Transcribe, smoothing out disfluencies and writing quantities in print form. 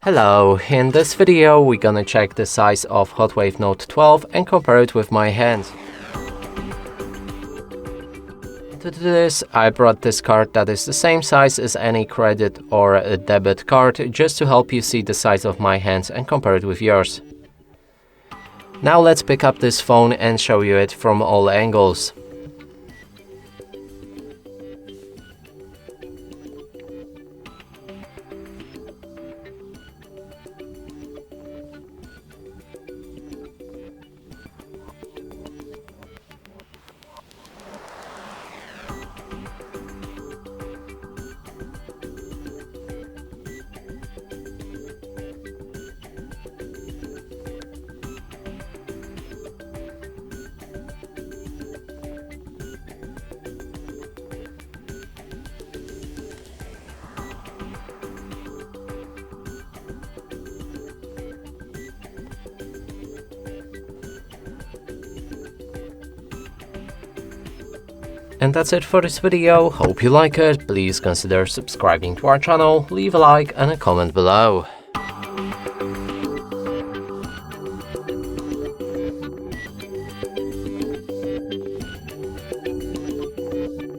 Hello, in this video we're gonna check the size of Hotwav Note 12 and compare it with my hands. To do this, I brought this card that is the same size as any credit or a debit card, just to help you see the size of my hands and compare it with yours. Now let's pick up this phone and show you it from all angles. And that's it for this video. Hope you like it. Please consider subscribing to our channel, leave a like and a comment below.